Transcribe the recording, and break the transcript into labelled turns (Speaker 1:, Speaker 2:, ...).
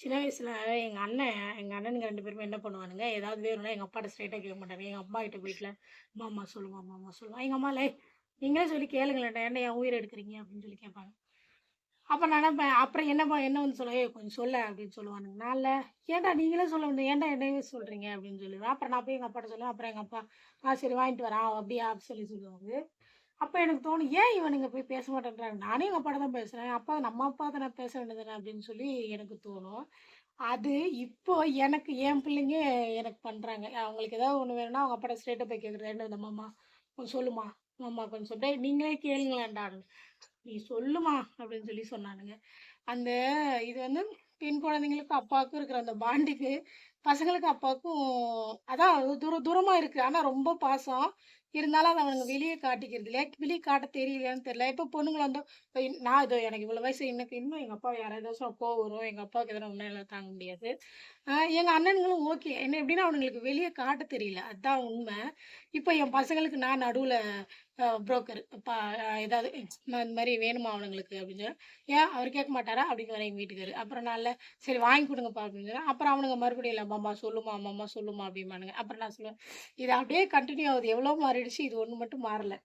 Speaker 1: சின்ன வயசுல எங்க அண்ணனுங்க 2 பேருமே என்ன பண்ணுவானுங்க, ஏதாவது வேணும்னா எங்க அப்பாட்ட ஸ்ட்ரெயிட்டா கேட்க மாட்டாங்க. எங்க அம்மா கிட்ட வீட்ல, "அம்மா சொல்லுமா, அம்மா சொல்லுமா." எங்க அம்மால, "ஏய் நீங்களே சொல்லி கேளுங்களேன்டா, ஏன்டா என் உயிர எடுக்குறீங்க?" அப்படின்னு சொல்லி கேட்பாங்க. அப்ப நான் நினைப்பேன், அப்புறம் என்ன வந்து சொல்லுவேன், "ஏய் கொஞ்சம் சொல்லேன்" அப்படின்னு சொல்லுவானுங்க. நான்ல, "ஏன்டா நீங்களே சொல்ல முடியும், ஏன்டா என்னையவே சொல்றீங்க?" அப்படின்னு சொல்லுவேன். அப்புறம் நான் போய் எங்க அப்பாட்ட சொல்லுவேன். அப்புறம் எங்க அப்பா, சரி வாங்கிட்டு வரேன்." அப்படியா?" அப்படி சொல்லி சொல்லுவாங்க. அப்ப எனக்கு தோணும், ஏன் இவனுங்க போய் பேச மாட்டேன்றாங்க? நானே எங்க அப்பாட்ட தான் பேசுறேன். அப்பா நம்ம அப்பா தானே பேச வேண்டியது தானே அப்படின்னு சொல்லி எனக்கு தோணும். அது இப்போ எனக்கு என் பிள்ளைங்க எனக்கு பண்றாங்க. அவங்களுக்கு ஏதாவது ஒண்ணு வேணும்னா, அவங்க அப்பாட்ட ஸ்ட்ரெயிட்டா போய் கேட்குறது. "என்ன இந்த மாமா கொஞ்சம் சொல்லுமா, மாமா கொஞ்சம் சொல்லு. டேய் நீங்களே கேளுங்களேன்டான்னு." "நீ சொல்லுமா" அப்படின்னு சொல்லி சொன்னானுங்க. அந்த இது வந்து பெண் குழந்தைங்களுக்கு அப்பாவுக்கும் இருக்கிற அந்த பாண்டிங்கு, பசங்களுக்கு அப்பாவுக்கும் அதான் தூரமா இருக்கு. ஆனா ரொம்ப பாசம். இருந்தாலும் அத அவனுங்க வெளிய காட்டிக்கிறது இல்ல. வெளிய காட்ட தெரியலையான்னு தெரியல. இப்ப பொண்ணுங்கள வந்து இப்ப நான் இதோ எனக்கு இவ்வளோ வயசு எனக்கு இன்னும் எங்க அப்பா யாராவது ஏதாவது சொன்னா கோவம் வரும். எங்க அப்பாவுக்கு எதனா ஒண்ணுனா என்னால தாங்க முடியாது. எங்க அண்ணனுங்களும் ஓகே. என்ன எப்படின்னா அவனுங்களுக்கு வெளிய காட்ட தெரியல. அதான் உண்ம. இப்ப என் பசங்களுக்கு நான் நடுவுல புரோக்கர். ஏதாவது இந்த மாரி வேணுமா அவனுங்களுக்கு அப்படின்னு சொன்னா, "ஏன் அவரு கேட்க மாட்டாரா?" அப்படிங்குவாரு எங்க வீட்டுக்காரு. அப்புறம் நான் இல்ல, "சரி வாங்கி குடுங்கப்பா" அப்படின்னு சொன்னா, அப்புறம் அவனுங்க மறுபடியும் இல்ல, "அம்மம்மா சொல்லுமா, அம்மம்மா சொல்லுமா" அப்படிம்பானுங்க. அப்புறம் நான் சொல்லுவேன், "இது அப்படியே கன்டின்யூ ஆகுது. எவ்வளோ மாறிடுச்சு. இது ஒண்ணு மட்டும் மாறல."